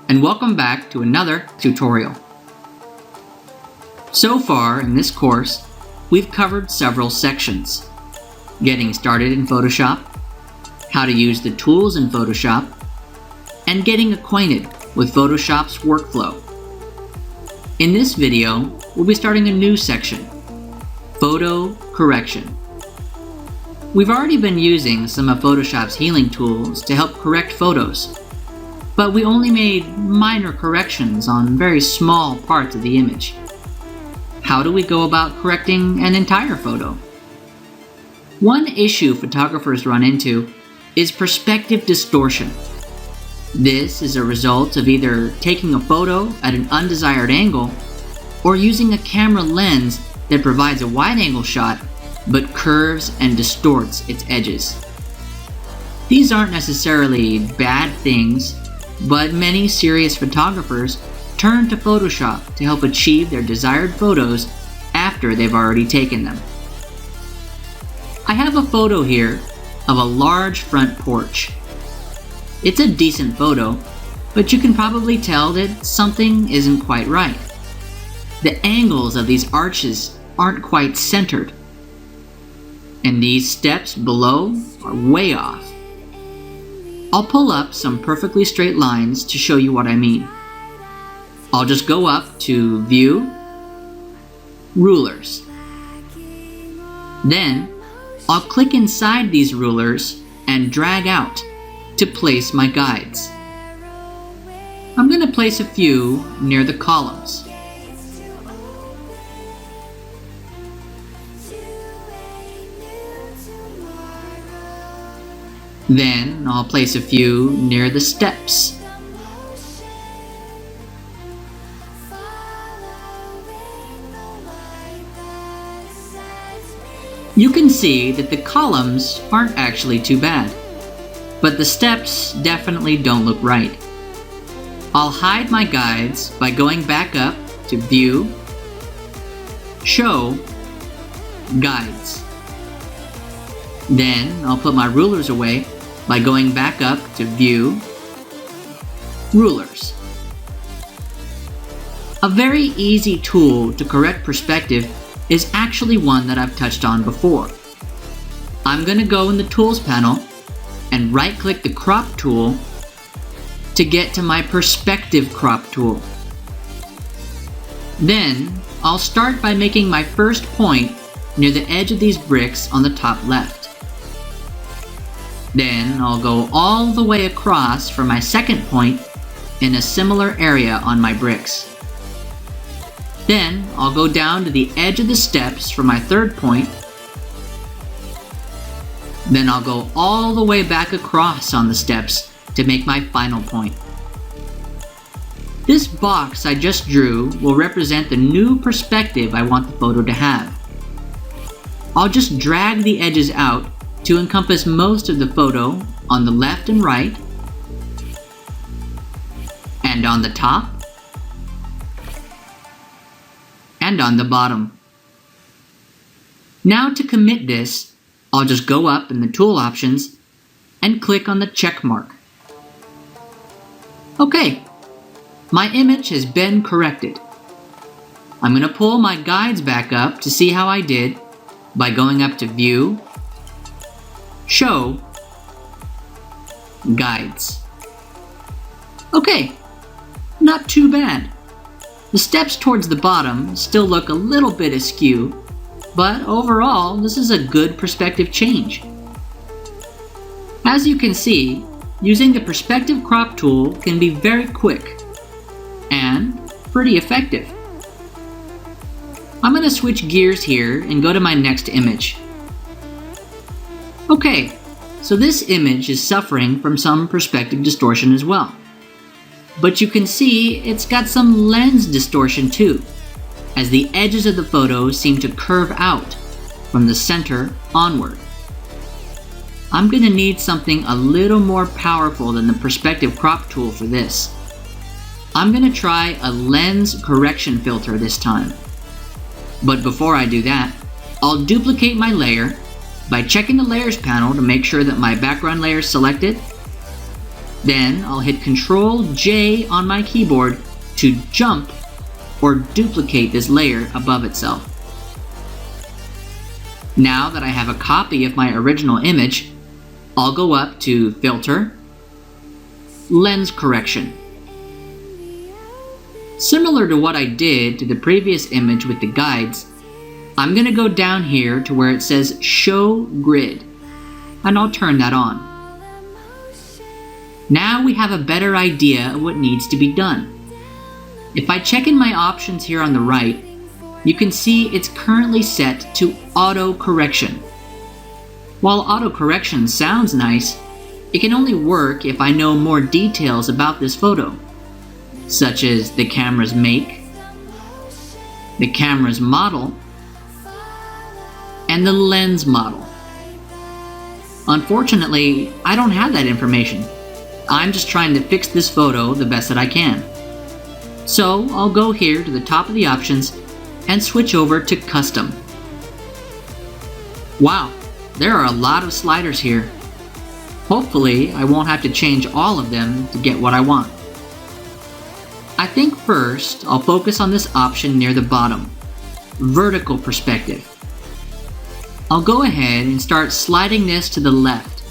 and welcome back to another tutorial. So far in this course, we've covered several sections. Getting started in Photoshop, how to use the tools in Photoshop, and getting acquainted with Photoshop's workflow. In this video, we'll be starting a new section, Photo Correction. We've already been using some of Photoshop's healing tools to help correct photos, but we only made minor corrections on very small parts of the image. How do we go about correcting an entire photo? One issue photographers run into is perspective distortion. This is a result of either taking a photo at an undesired angle or using a camera lens that provides a wide-angle shot but curves and distorts its edges. These aren't necessarily bad things, but many serious photographers turn to Photoshop to help achieve their desired photos after they've already taken them. I have a photo here of a large front porch. It's a decent photo, but you can probably tell that something isn't quite right. The angles of these arches aren't quite centered, and these steps below are way off. I'll pull up some perfectly straight lines to show you what I mean. I'll just go up to View, Rulers. Then, I'll click inside these rulers and drag out to place my guides. I'm going to place a few near the columns. Then I'll place a few near the steps. You can see that the columns aren't actually too bad, but the steps definitely don't look right. I'll hide my guides by going back up to View, Show, Guides. Then I'll put my rulers away by going back up to View, Rulers. A very easy tool to correct perspective is actually one that I've touched on before. I'm going to go in the Tools panel and right-click the Crop tool to get to my Perspective Crop tool. Then I'll start by making my first point near the edge of these bricks on the top left. Then I'll go all the way across for my second point in a similar area on my bricks. Then I'll go down to the edge of the steps for my third point. Then I'll go all the way back across on the steps to make my final point. This box I just drew will represent the new perspective I want the photo to have. I'll just drag the edges out to encompass most of the photo on the left and right, and on the top, and on the bottom. Now to commit this, I'll just go up in the tool options and click on the check mark. Okay, my image has been corrected. I'm going to pull my guides back up to see how I did by going up to View, Show, Guides. Okay, not too bad. The steps towards the bottom still look a little bit askew, but overall this is a good perspective change. As you can see, using the Perspective Crop tool can be very quick and pretty effective. I'm going to switch gears here and go to my next image. Okay, so this image is suffering from some perspective distortion as well. But you can see it's got some lens distortion too, as the edges of the photo seem to curve out from the center onward. I'm going to need something a little more powerful than the Perspective Crop tool for this. I'm going to try a lens correction filter this time. But before I do that, I'll duplicate my layer by checking the Layers panel to make sure that my background layer is selected, Then I'll hit Ctrl J on my keyboard to jump or duplicate this layer above itself. Now that I have a copy of my original image, I'll go up to Filter, Lens Correction. Similar to what I did to the previous image with the guides, I'm going to go down here to where it says Show Grid, and I'll turn that on. Now we have a better idea of what needs to be done. If I check in my options here on the right, you can see it's currently set to auto correction. While auto correction sounds nice, it can only work if I know more details about this photo, such as the camera's make, the camera's model, and the lens model. Unfortunately, I don't have that information. I'm just trying to fix this photo the best that I can. So I'll go here to the top of the options and switch over to Custom. Wow, there are a lot of sliders here. Hopefully, I won't have to change all of them to get what I want. I think first, I'll focus on this option near the bottom, Vertical Perspective. I'll go ahead and start sliding this to the left,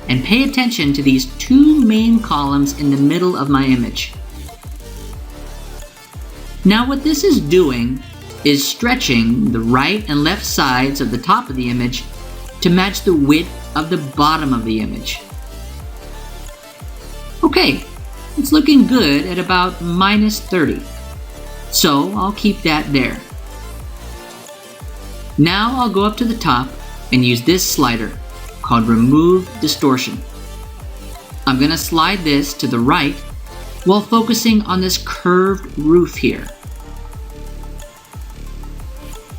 and pay attention to these two main columns in the middle of my image. Now what this is doing is stretching the right and left sides of the top of the image to match the width of the bottom of the image. Okay, it's looking good at about -30, so I'll keep that there. Now I'll go up to the top and use this slider called Remove Distortion. I'm going to slide this to the right while focusing on this curved roof here.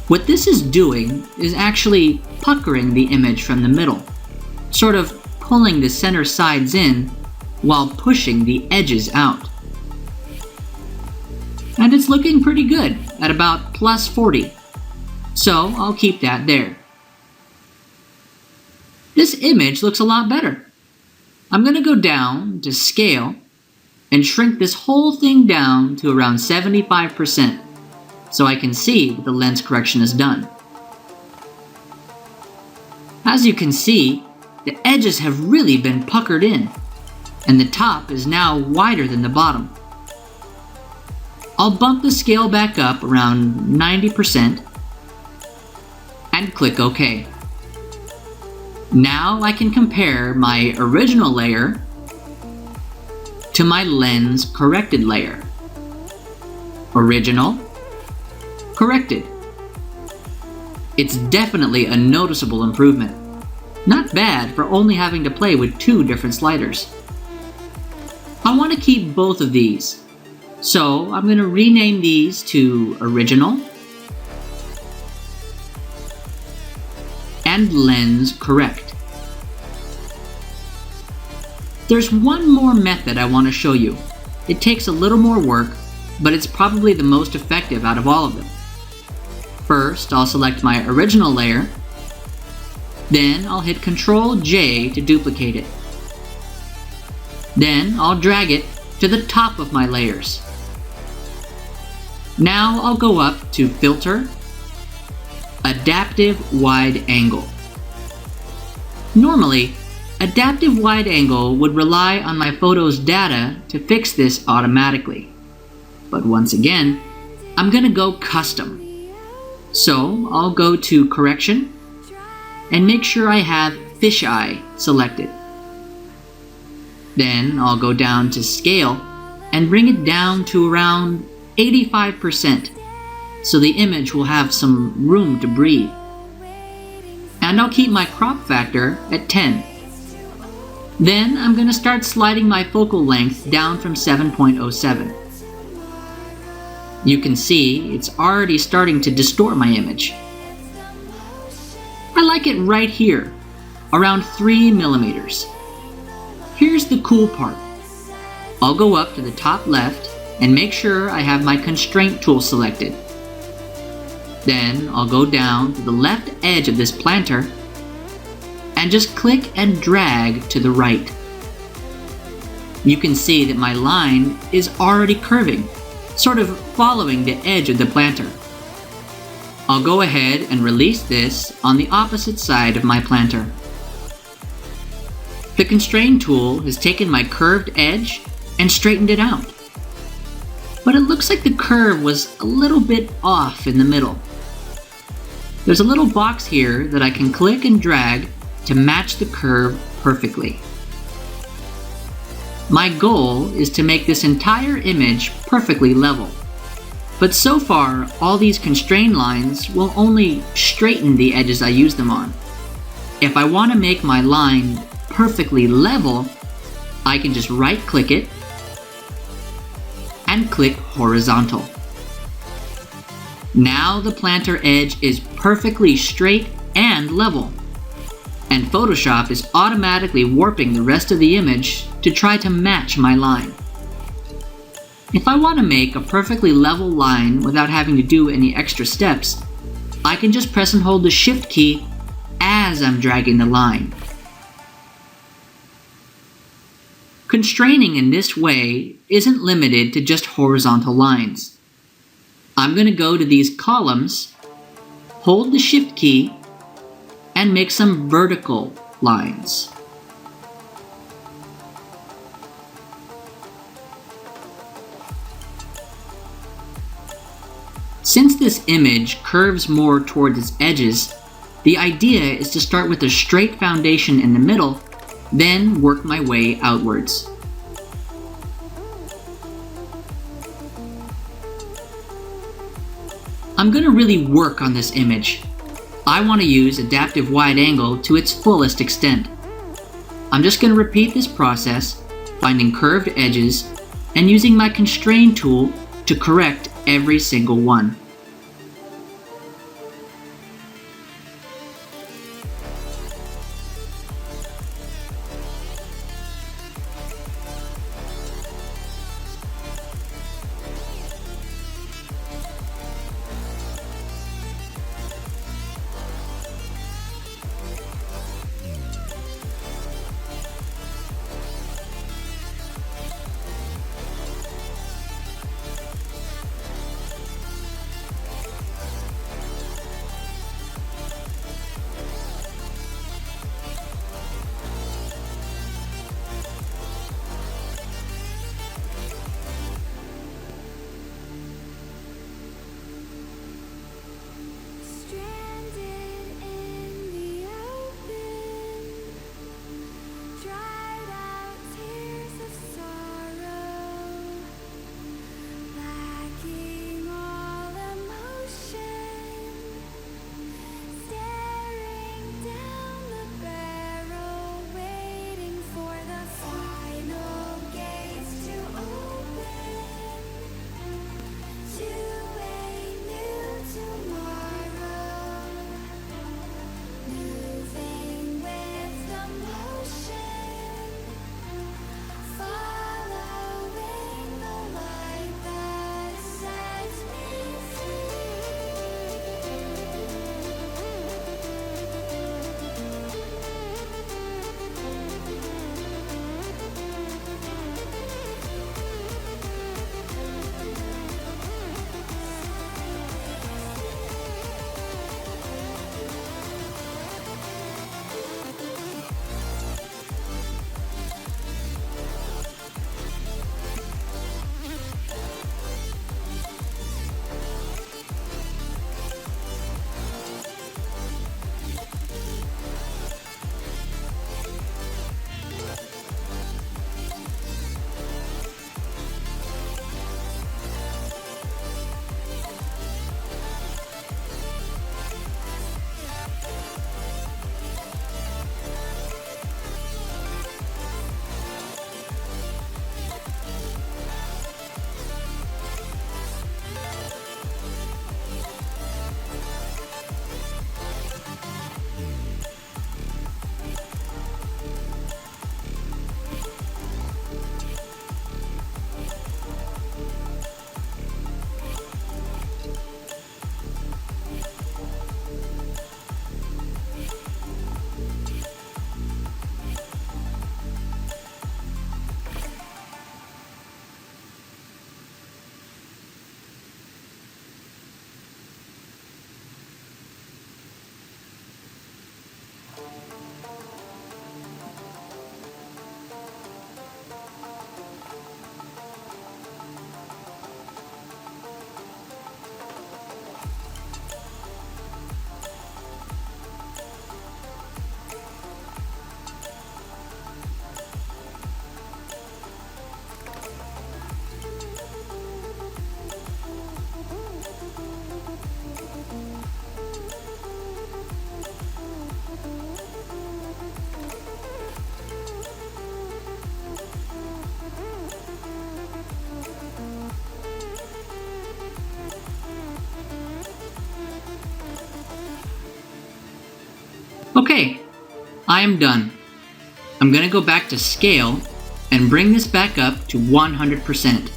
What this is doing is actually puckering the image from the middle, sort of pulling the center sides in while pushing the edges out. And it's looking pretty good at about +40, so I'll keep that there. This image looks a lot better. I'm going to go down to Scale and shrink this whole thing down to around 75%. So I can see what the lens correction has done. As you can see, the edges have really been puckered in, and the top is now wider than the bottom. I'll bump the scale back up around 90% and click OK. Now I can compare my original layer to my lens corrected layer. Original, corrected. It's definitely a noticeable improvement. Not bad for only having to play with two different sliders. I want to keep both of these, so I'm going to rename these to Original and Lens Correct. There's one more method I want to show you. It takes a little more work, but it's probably the most effective out of all of them. First, I'll select my original layer, then I'll hit Ctrl J to duplicate it. Then I'll drag it to the top of my layers. Now I'll go up to Filter, Adaptive Wide Angle. Normally, Adaptive Wide Angle would rely on my photo's data to fix this automatically. But once again, I'm going to go Custom. So I'll go to Correction and make sure I have Fisheye selected. Then I'll go down to Scale and bring it down to around 85% so the image will have some room to breathe. And I'll keep my crop factor at 10. Then I'm going to start sliding my focal length down from 7.07. You can see it's already starting to distort my image. I like it right here, around 3 millimeters. Here's the cool part. I'll go up to the top left and make sure I have my constraint tool selected. Then I'll go down to the left edge of this planter and just click and drag to the right. You can see that my line is already curving, sort of following the edge of the planter. I'll go ahead and release this on the opposite side of my planter. The constrain tool has taken my curved edge and straightened it out. But it looks like the curve was a little bit off in the middle. There's a little box here that I can click and drag to match the curve perfectly. My goal is to make this entire image perfectly level. But so far, all these constrained lines will only straighten the edges I use them on. If I want to make my line perfectly level, I can just right-click it and click horizontal. Now the planter edge is perfectly straight and level, and Photoshop is automatically warping the rest of the image to try to match my line. If I want to make a perfectly level line without having to do any extra steps, I can just press and hold the Shift key as I'm dragging the line. Constraining in this way isn't limited to just horizontal lines. I'm going to go to these columns, hold the Shift key, and make some vertical lines. Since this image curves more towards its edges, the idea is to start with a straight foundation in the middle, then work my way outwards. I'm going to really work on this image. I want to use adaptive wide angle to its fullest extent. I'm just going to repeat this process, finding curved edges, and using my constrain tool to correct every single one. Okay, I am done. I'm going to go back to scale and bring this back up to 100%.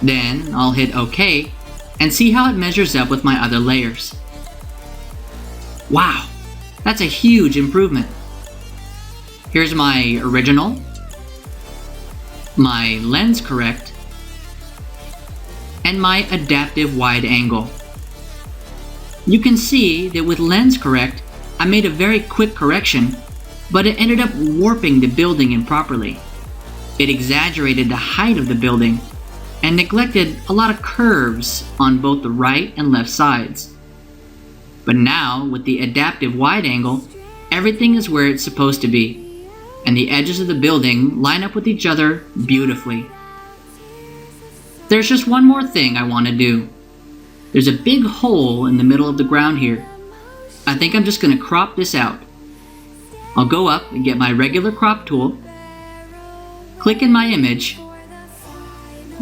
Then I'll hit OK and see how it measures up with my other layers. Wow, that's a huge improvement. Here's my original, my lens correct, and my adaptive wide angle. You can see that with lens correct, I made a very quick correction, but it ended up warping the building improperly. It exaggerated the height of the building and neglected a lot of curves on both the right and left sides. But now, with the adaptive wide angle, everything is where it's supposed to be, and the edges of the building line up with each other beautifully. There's just one more thing I want to do. There's a big hole in the middle of the ground here. I think I'm just going to crop this out. I'll go up and get my regular crop tool, click in my image,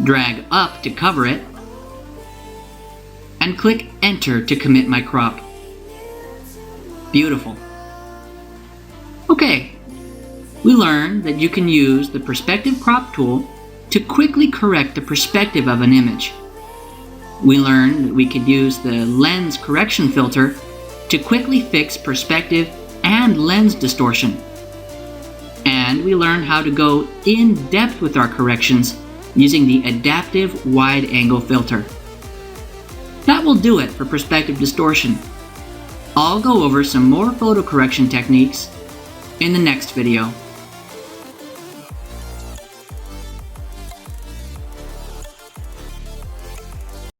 drag up to cover it, and click Enter to commit my crop. Beautiful. Okay, we learned that you can use the Perspective Crop tool to quickly correct the perspective of an image. We learned that we could use the Lens Correction filter to quickly fix perspective and lens distortion. And we learned how to go in depth with our corrections using the Adaptive Wide Angle filter. That will do it for perspective distortion. I'll go over some more photo correction techniques in the next video.